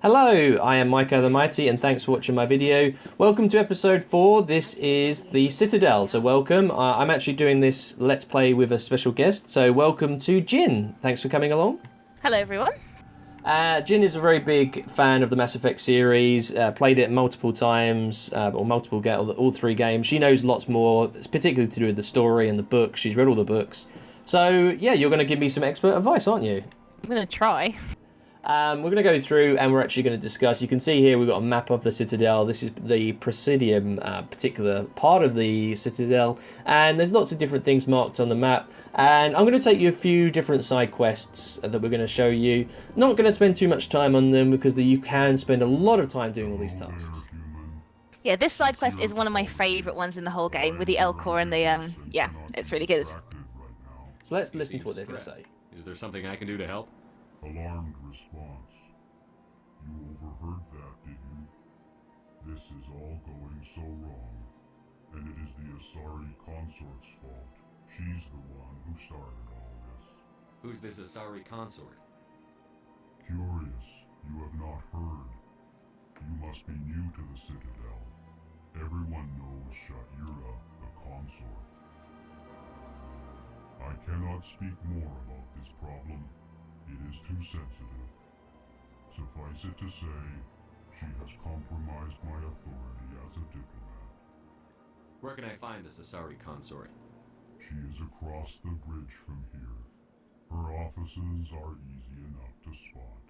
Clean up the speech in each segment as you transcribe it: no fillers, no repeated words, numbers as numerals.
Hello, I am Micah the Mighty, and thanks for watching my video. Welcome to episode 4. This is the Citadel, so welcome. I'm actually doing this Let's Play with a special guest, so welcome to Jin. Thanks for coming along. Hello, everyone. Jin is a very big fan of the Mass Effect series, played it multiple times, all three games. She knows lots more, particularly to do with the story and the books. She's read all the books. So, yeah, you're going to give me some expert advice, aren't you? I'm going to try. We're going to go through and we're actually going to discuss. You can see here we've got a map of the Citadel. This is the Presidium, particular part of the Citadel. And there's lots of different things marked on the map. And I'm going to take you a few different side quests that we're going to show you. Not going to spend too much time on them because you can spend a lot of time doing all these tasks. Yeah, this side quest is one of my favourite ones in the whole game with the Elcor and the, yeah, it's really good. So let's listen to what they're going to say. Is there something I can do to help? Alarmed response. You overheard that, did you? This is all going so wrong, and it is the Asari consort's fault. She's the one who started all this. Who's this Asari consort? Curious, you have not heard. You must be new to the Citadel. Everyone knows Sha'ira, the consort. I cannot speak more about this problem. It is too sensitive. Suffice it to say, she has compromised my authority as a diplomat. Where can I find this Asari consort? She is across the bridge from here. Her offices are easy enough to spot.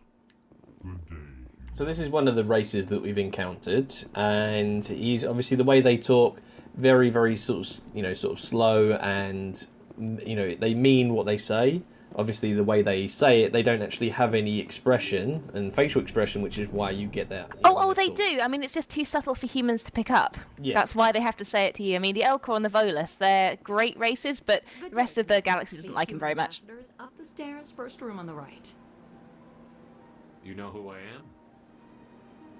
Good day. So this is one of the races that we've encountered, and he's obviously, the way they talk, very, very sort of slow, and they mean what they say. Obviously, the way they say it, they don't actually have any expression and facial expression, which is why you get that. Oh, they do. I mean, it's just too subtle for humans to pick up. Yeah. That's why they have to say it to you. I mean, the Elcor and the Volus, they're great races, but the rest of the galaxy doesn't like them very much. Up the stairs, first room on the right. You know who I am?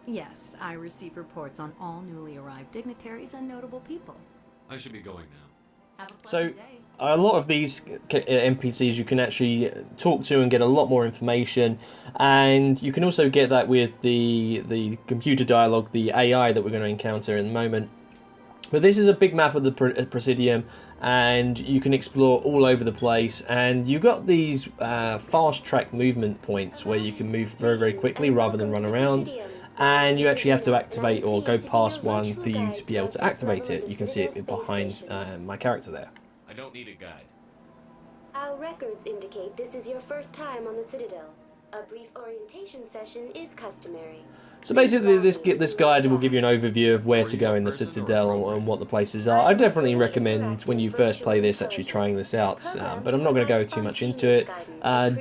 Yes, I receive reports on all newly arrived dignitaries and notable people. I should be going now. Have a So, pleasant day. a lot of these NPCs you can actually talk to and get a lot more information, and you can also get that with the computer dialogue, the AI that we're going to encounter in a moment. But this is a big map of the Presidium, and you can explore all over the place, and you've got these fast-track movement points where you can move very, very quickly rather than run around. And you actually have to activate or go past one for you to be able to activate it. You can see it behind my character there. I don't need a guide. Our records indicate this is your first time on the Citadel. A brief orientation session is customary. So basically, this guide will give you an overview of where to go in the Citadel and what the places are. I definitely recommend when you first play this actually trying this out, but I'm not going to go too much into it.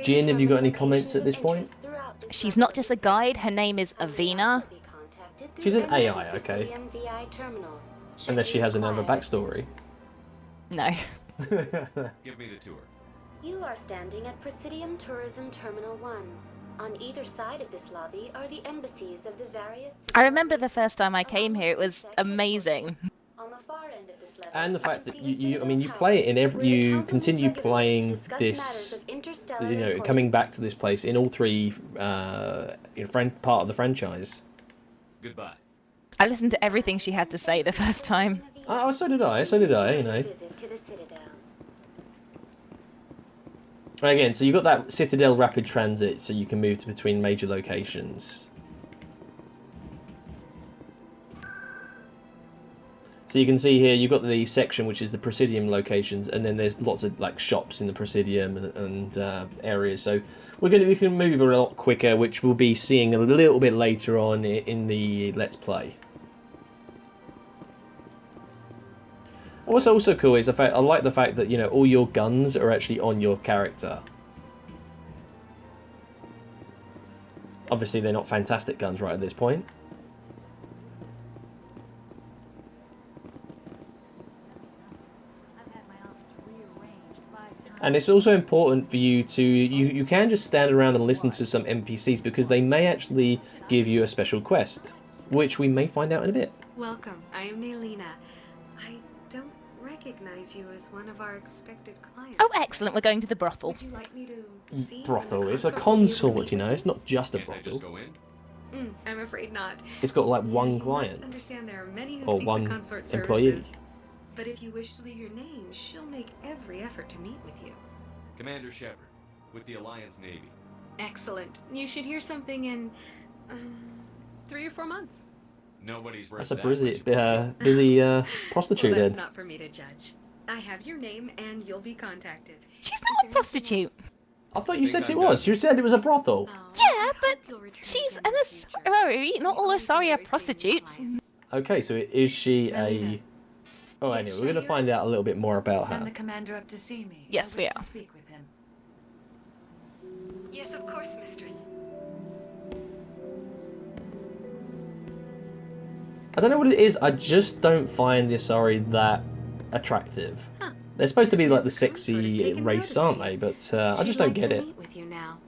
Jin, have you got any comments at this point? She's not just a guide, her name is Aleena. She's an AI, okay. Unless she has another backstory. No. Give me the tour. You are standing at Presidium Tourism Terminal 1. On either side of this lobby are the embassies of the various... I remember the first time I came here, it was amazing. On the far end of this level, And the fact that you play it in you continue playing this, coming back to this place in all three, part of the franchise. Goodbye. I listened to everything she had to say the first time. Oh, so did I, Visit to the Citadel. Again, so you've got that Citadel rapid transit, so you can move between major locations. So you can see here, you've got the section which is the Presidium locations, and then there's lots of shops in the Presidium and areas. So we can move a lot quicker, which we'll be seeing a little bit later on in the Let's Play. What's also cool is I like the fact that all your guns are actually on your character. Obviously, they're not fantastic guns right at this point. And it's also important for you to, you can just stand around and listen to some NPCs because they may actually give you a special quest, which we may find out in a bit. Welcome, I am Aleena. I don't recognize you as one of our expected clients. Oh, excellent, we're going to the brothel. Would you like me to see Brothel, when the it's a consort will be consort, able to it's not just a Can't I just brothel. go in? I'm afraid not. It's got like one You must client. understand there are many who Or seek one the consort employee. services. But if you wish to leave your name, she'll make every effort to meet with you. Commander Shepard, with the Alliance Navy. Excellent. You should hear something in 3 or 4 months. Nobody's worth That's a that busy much. prostitute Well, that's then. not for me to judge. I have your name and you'll be contacted. She's Is not a there anything prostitute. else? I thought you Think said she I'm was. done. You said it was a brothel. Oh, Yeah, I but hope you'll return she's again an in the future. Asari. Not We all always Asari are enjoy seeing new prostitutes. clients. Okay, so is she a... Aleena. Oh, Yes, anyway, we're going to Shahir? find out a little bit more about Send her. the commander up to see me. Yes, I we wish are. to speak with him. Yes, of course, mistress. I don't know what it is, I just don't find the Asari that attractive. Huh. They're supposed to be like the Appears the consort has sexy taken race, notice of aren't you. they? But I She'd just don't like get to it. meet with you now.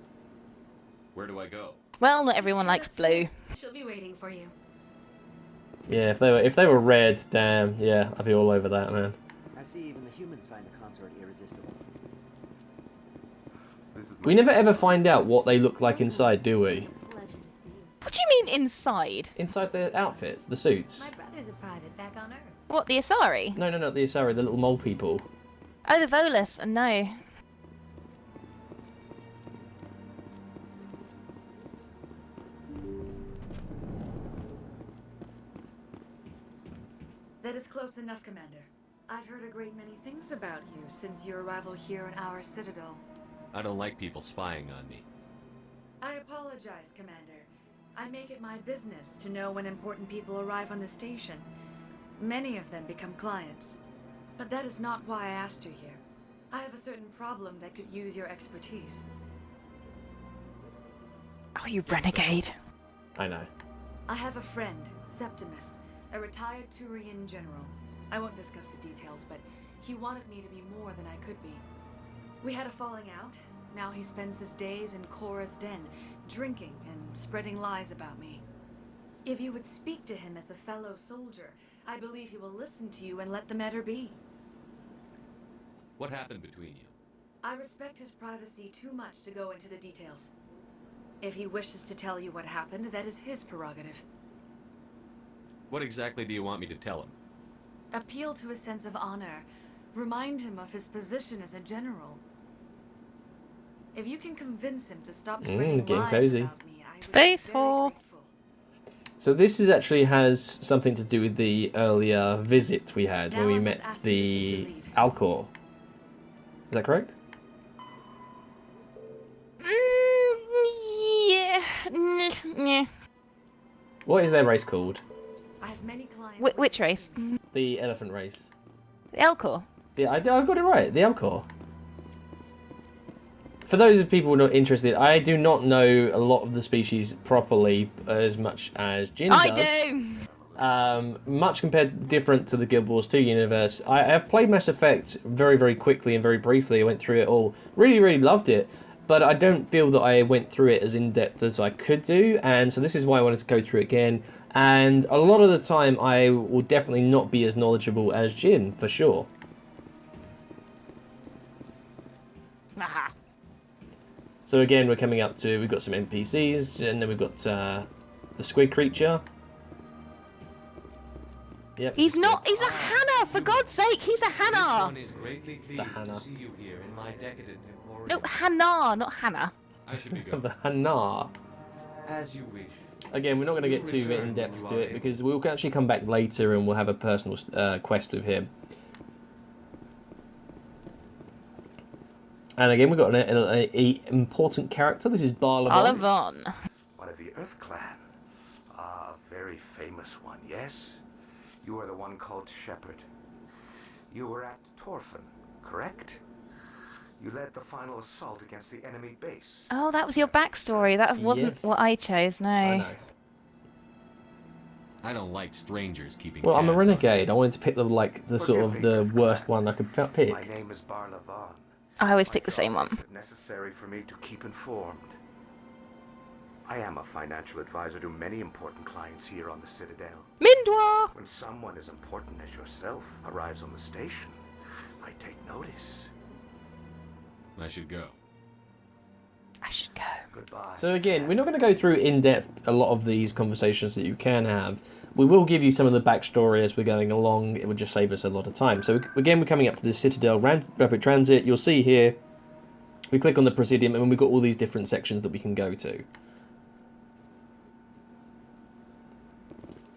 Where do I go? Well, not everyone likes Just blue. upstairs. She'll be waiting for you. Yeah, if they were red, damn, yeah, I'd be all over that, man. I see even the humans find the consort irresistible. We never ever find out what they look like inside, do we? Pleasure to see you. What do you mean inside? Inside their outfits, the suits. My brother's a private back on Earth. What, the Asari? No, not the Asari, the little mole people. Oh, the Volus. No. That is close enough, Commander. I've heard a great many things about you since your arrival here in our Citadel. I don't like people spying on me. I apologize, Commander. I make it my business to know when important people arrive on the station. Many of them become clients. But that is not why I asked you here. I have a certain problem that could use your expertise. Oh, you renegade. I know. I have a friend, Septimus, a retired Turian general. I won't discuss the details, but he wanted me to be more than I could be. We had a falling out. Now he spends his days in Korra's den, drinking and spreading lies about me. If you would speak to him as a fellow soldier, I believe he will listen to you and let the matter be. What happened between you? I respect his privacy too much to go into the details. If he wishes to tell you what happened, that is his prerogative. What exactly do you want me to tell him? Appeal to his sense of honor. Remind him of his position as a general. If you can convince him to stop spreading getting lies cozy. about me, I would Space be very whore. grateful. So this is actually has something to do with the earlier visit we had when Now we I must met ask you to take the your leave. Alcor. Is that correct? Yeah. Yeah. What is their race called? I have many clients. Which waiting to race? see me. The elephant race. The Elcor. Yeah, I got it right. The Alcor. For those people not interested, I do not know a lot of the species properly as much as Jin does. I do. Much different to the Guild Wars 2 universe. I have played Mass Effect very, very quickly and very briefly. I went through it all. Really, really loved it. But I don't feel that I went through it as in-depth as I could do. And so this is why I wanted to go through it again. And a lot of the time, I will definitely not be as knowledgeable as Jin, for sure. Aha. So again, we're coming up to, we've got some NPCs, and then we've got the squid creature. Yep. He's not. He's a Hannah. For God's sake, he's a This Hannah. one is greatly pleased Hannah. to see you here in my decadent emporium. No, Hannah, not Hannah. I should be going. The Hanar. As you wish. Again, we're not going to get too Return in depth when to you are it because we'll actually come back later and we'll have a personal quest with him. And again, we've got an important character. This is Barlavon. Olivon. One of the Earth Clan. Ah, a very famous one, yes? You are the one called Shepard. You were at Torfin, correct? You led the final assault against the enemy base. Oh, that was your backstory. That wasn't Yes. what I chose. No. I know. I don't like strangers keeping Well, I'm a tabs on me. renegade. I wanted to pick the sort of the worst one I could pick. My name is Barlavon. I always pick the same one. It's necessary for me to keep informed. I am a financial advisor to many important clients here on the Citadel. Mindwa. When someone as important as yourself arrives on the station, I take notice. I should go. I should go. Goodbye. So again, we're not going to go through in depth a lot of these conversations that you can have. We will give you some of the backstory as we're going along. It would just save us a lot of time. So again, we're coming up to the Citadel Rapid Transit. You'll see here, we click on the Presidium and we've got all these different sections that we can go to.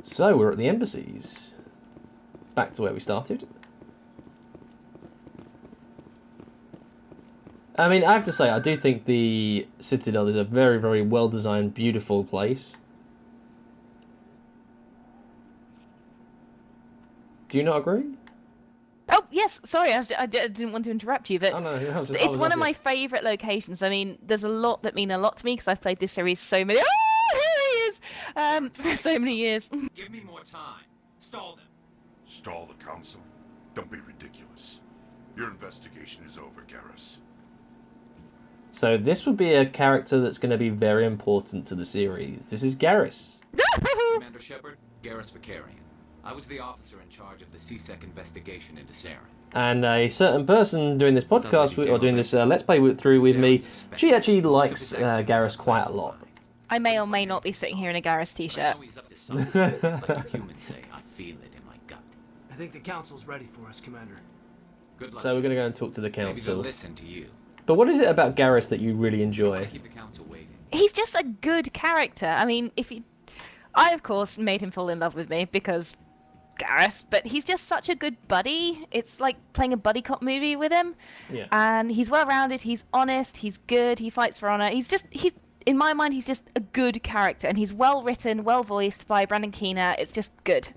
So we're at the embassies. Back to where we started. I mean, I have to say, I do think the Citadel is a very, very well-designed, beautiful place. Do you not agree? Oh, yes, sorry, I didn't want to interrupt you, but Oh, no, it's one of my favourite locations. I mean, there's a lot that mean a lot to me because I've played this series so many... Oh, here he is! For so many years. Give me more time. Stall them. Stall the council? Don't be ridiculous. Your investigation is over, Garrus. So this would be a character that's going to be very important to the series. This is Garrus. Commander Shepard, Garrus Vicarian. I was the officer in charge of the CSEC investigation into Saren. And a certain person doing this podcast, or doing this Let's Play through with me, she actually likes Garrus quite a lot. I may or may not be sitting here in a Garrus t-shirt. Like you humans say, I feel it in my gut. I think the council's ready for us, Commander. Good luck. So we're going to go and talk to the Maybe they'll council. listen to you. But what is it about Garrus that you really enjoy? Keep the council waiting. He's just a good character. I mean, I, of course, made him fall in love with me because Garrus, but he's just such a good buddy. It's like playing a buddy cop movie with him. Yeah. And he's well-rounded, he's honest, he's good, he fights for honor. He's in my mind, he's just a good character, and he's well-written, well-voiced by Brandon Keener. It's just good.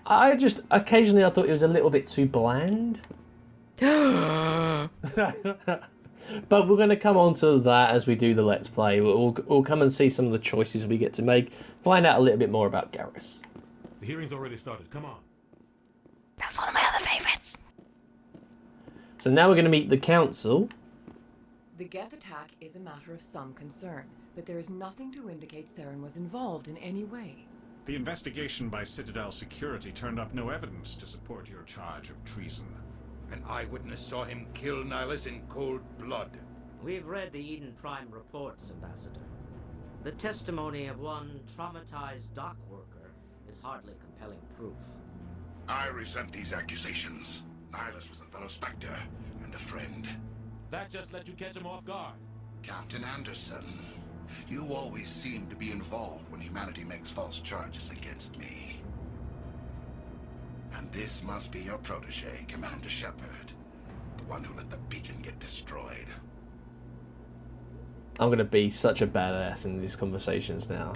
Occasionally I thought it was a little bit too bland. But we're going to come on to that as we do the Let's Play. We'll come and see some of the choices we get to make, find out a little bit more about Garrus. The hearing's already started. Come on. That's one of my other favourites. So now we're going to meet the council. The Geth attack is a matter of some concern, but there is nothing to indicate Saren was involved in any way. The investigation by Citadel Security turned up no evidence to support your charge of treason. An eyewitness saw him kill Nihilus in cold blood. We've read the Eden Prime reports, Ambassador. The testimony of one traumatized dock worker is hardly compelling proof. I resent these accusations. Nihilus was a fellow Spectre and a friend. That just let you catch him off guard. Captain Anderson, you always seem to be involved when humanity makes false charges against me. And this must be your protege, Commander Shepard. The one who let the beacon get destroyed. I'm going to be such a badass in these conversations now.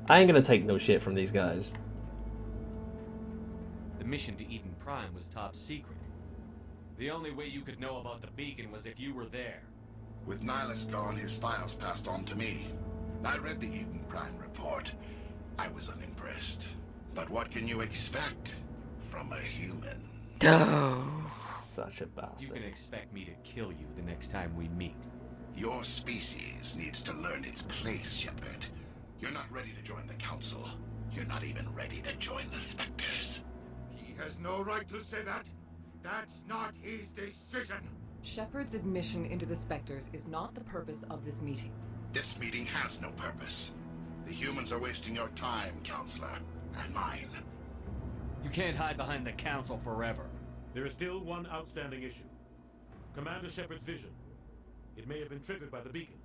I ain't going to take no shit from these guys. The mission to Eden Prime was top secret. The only way you could know about the beacon was if you were there. With Nihilus gone, his files passed on to me. I read the Eden Prime report. I was unimpressed. But what can you expect from a human? Such a bastard. You can expect me to kill you the next time we meet. Your species needs to learn its place, Shepard. You're not ready to join the Council. You're not even ready to join the Spectres. He has no right to say that. That's not his decision. Shepard's admission into the Spectres is not the purpose of this meeting. This meeting has no purpose. The humans are wasting your time, Counselor, and mine. You can't hide behind the Council forever. There is still one outstanding issue. Commander Shepard's vision. It may have been triggered by the beacon.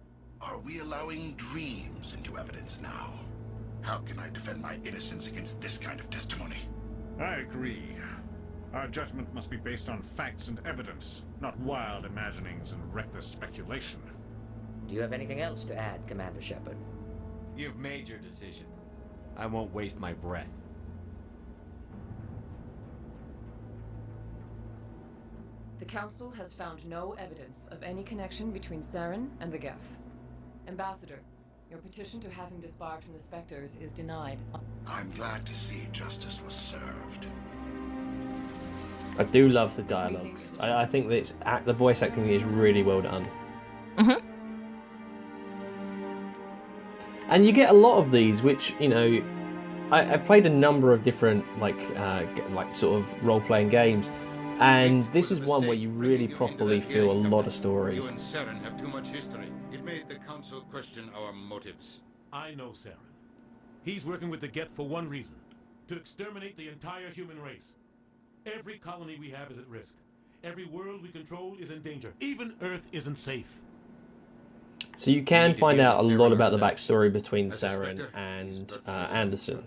Are we allowing dreams into evidence now? How can I defend my innocence against this kind of testimony? I agree. Our judgment must be based on facts and evidence, not wild imaginings and reckless speculation. Do you have anything else to add, Commander Shepard? You've made your decision. I won't waste my breath. The Council has found no evidence of any connection between Saren and the Geth. Ambassador, your petition to have him disbarred from the Spectres is denied. I'm glad to see justice was served. I do love the dialogues. I think that the voice acting is really well done. Mm-hmm. And you get a lot of these, which, you know, I've played a number of different like sort of role-playing games, And this is one where you really properly feel a lot of story. You and Saren have too much history. It made the Council question our motives. I know Saren. He's working with the Geth for one reason. To exterminate the entire human race. Every colony we have is at risk. Every world we control is in danger. Even Earth isn't safe. So you can find out a lot about the backstory between Saren and Anderson.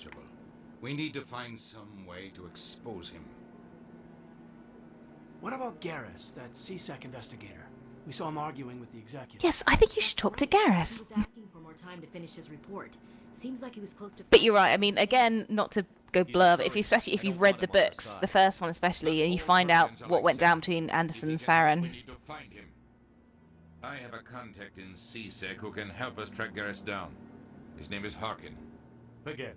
We need to find some way to expose him. What about Garrus, that CSEC investigator? We saw him arguing with the executive. Yes, I think you should talk to Garrus. He was asking for more time to finish his report. Seems like he was close to... But you're right, I mean, again, not to go blur, but especially if you've read the books, the first one especially, and you find out what went down between Anderson and Saren. I have a contact in CSEC who can help us track Garrus down. His name is Harkin. Forget it.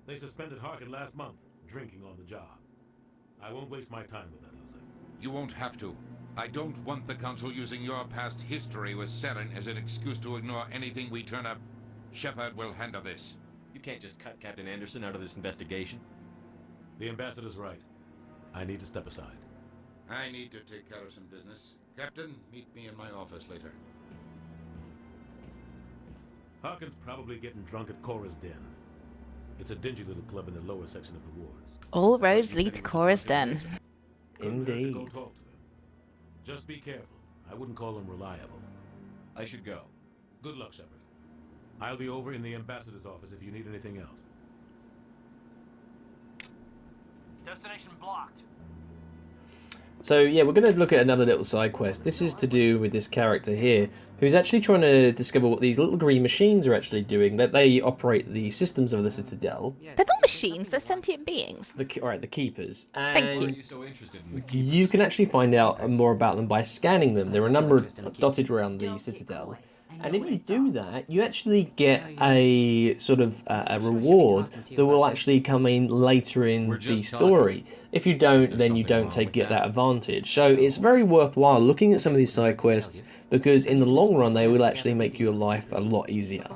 They suspended Harkin last month, drinking on the job. I won't waste my time with that loser. You won't have to. I don't want the Council using your past history with Saren as an excuse to ignore anything we turn up. Shepard will handle this. You can't just cut Captain Anderson out of this investigation. The ambassador's right. I need to step aside. I need to take care of some business. Captain, meet me in my office later. Harkin's probably getting drunk at Cora's Den. It's a dingy little club in the lower section of the wards. All roads lead to Cora's Den. Indeed. Go talk to him. Just be careful. I wouldn't call him reliable. I should go. Good luck, Shepard. I'll be over in the ambassador's office if you need anything else. Destination blocked. So yeah, we're going to look at another little side quest. This is to do with this character here, who's actually trying to discover what these little green machines are actually doing. That they operate the systems of the Citadel. They're not machines, they're sentient beings. Alright, the Keepers. And Thank you. you can actually find out more about them by scanning them. There are a number dotted around the Citadel. And if you do that, you actually get a sort of a reward that will actually come in later in the story. If you don't, then you don't get that advantage. So it's very worthwhile looking at some of these side quests, because in the long run they will actually make your life a lot easier.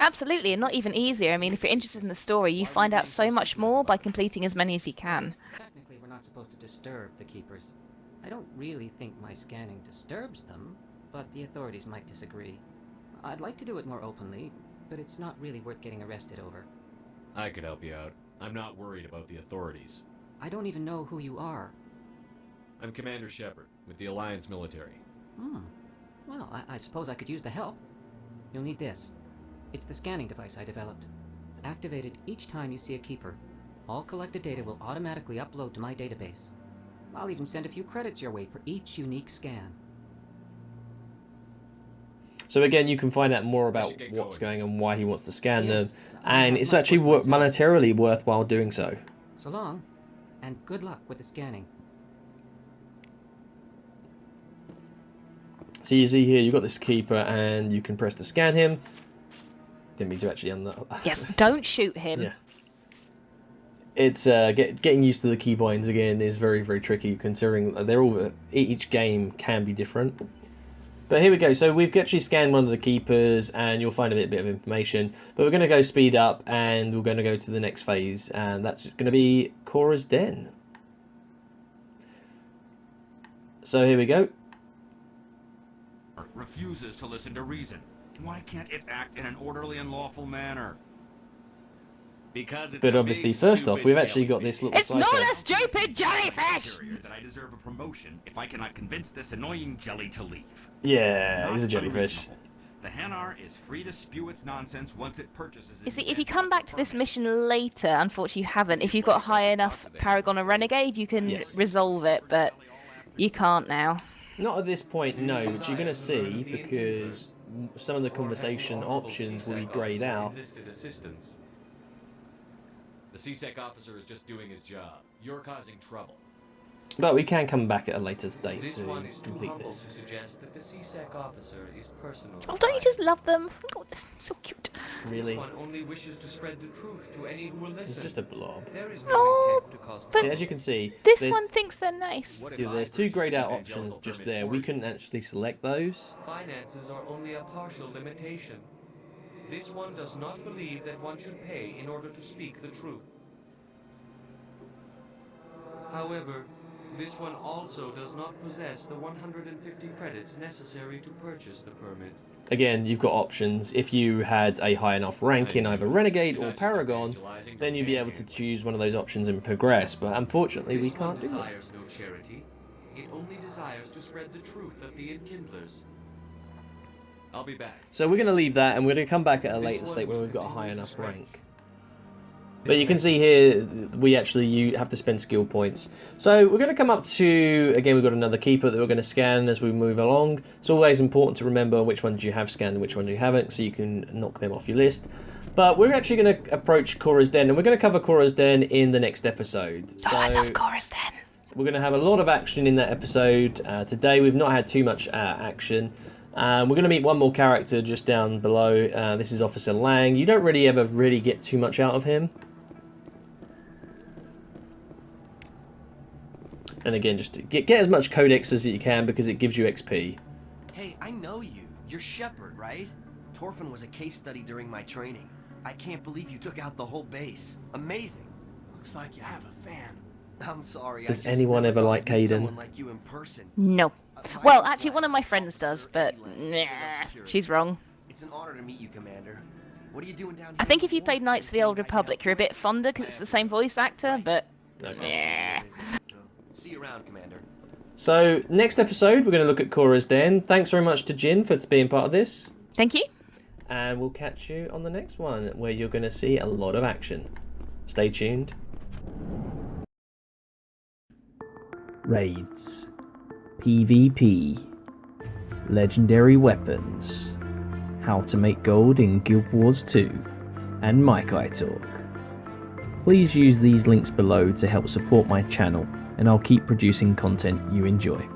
Absolutely, and not even easier. I mean, if you're interested in the story, you find out so much more by completing as many as you can. Technically, we're not supposed to disturb the Keepers. I don't really think my scanning disturbs them, but the authorities might disagree. I'd like to do it more openly, but it's not really worth getting arrested over. I could help you out. I'm not worried about the authorities. I don't even know who you are. I'm Commander Shepard, with the Alliance military. Well, I suppose I could use the help. You'll need this. It's the scanning device I developed. Activate it each time you see a Keeper. All collected data will automatically upload to my database. I'll even send a few credits your way for each unique scan. So again, you can find out more about what's going on, why he wants to scan them, and it's actually monetarily worthwhile doing so. So long, and good luck with the scanning. So you see here, you've got this Keeper, and you can press to scan him. Didn't mean to actually Yes, don't shoot him. Yeah. It's getting used to the keybinds again is very, very tricky, considering they're all each game can be different. But here we go. So we've actually scanned one of the Keepers, and you'll find a bit of information. But we're going to go speed up, and we're going to go to the next phase, and that's going to be Cora's Den. So here we go. Refuses to listen to reason. Why can't it act in an orderly and lawful manner? Because it's But obviously, first off, we've actually got this little. It's not a stupid jellyfish! That I deserve a promotion if I cannot convince this annoying jelly to leave. Yeah, he's a jellyfish. The Hanar is free to spew its nonsense once it purchases it. You see, if you come back to this mission later, unfortunately you haven't. If you've got high enough Paragon or Renegade, you can resolve it, but you can't now. Not at this point, no, but you're going to see, because some of the conversation options will be grayed out. The CSEC officer is just doing his job. You're causing trouble. But we can come back at a later date This to one is too complete humble this. to suggest that the CSEC officer is personal. Oh, don't you just love them? Oh, they're so cute. Really? This one only wishes to spread the truth to any who will listen. It's just a blob. There is No, no intent to cause but See, as you can see, This there's, one thinks they're nice. there's two grayed out options just there. We couldn't actually select those. Finances are only a partial limitation. This one does not believe that one should pay in order to speak the truth. However, This one also does not possess the 150 credits necessary to purchase the permit. Again, you've got options. If you had a high enough rank in either Renegade or Paragon, then you'd be able to choose one of those options and progress, but unfortunately we can't do This that. one desires no charity. It only desires to spread the truth of the Enkindlers. I'll be back. So we're going to leave that, and we're going to come back at a later state when we've got a high enough rank. But you can see here, we actually have to spend skill points. So we're going to come up to, again, we've got another keeper that we're going to scan as we move along. It's always important to remember which ones you have scanned and which ones you haven't, so you can knock them off your list. But we're actually going to approach Cora's Den, and we're going to cover Cora's Den in the next episode. Oh, I love Cora's Den. We're going to have a lot of action in that episode. Today we've not had too much action. We're going to meet one more character just down below. This is Officer Lang. You don't really ever get too much out of him. And again, just get as much codex as you can because it gives you XP. Hey, I know you. You're Shepard, right? Torfin was a case study during my training. I can't believe you took out the whole base. Amazing. Looks like you have a fan. I'm sorry. Does anyone ever like Caden? Someone like you in person. No. Well, actually, one of my friends does, but nah, she's wrong. It's an honor to meet you, Commander. What are you doing down here? I think if you played Knights of the Old Republic, you're a bit fonder because it's the same voice actor, but nah. See you around, Commander. So, next episode, we're going to look at Cora's Den. Thanks very much to Jin for being part of this. Thank you. And we'll catch you on the next one, where you're going to see a lot of action. Stay tuned. Raids, PvP, legendary weapons, how to make gold in Guild Wars 2, and Maikai Talk. Please use these links below to help support my channel, and I'll keep producing content you enjoy.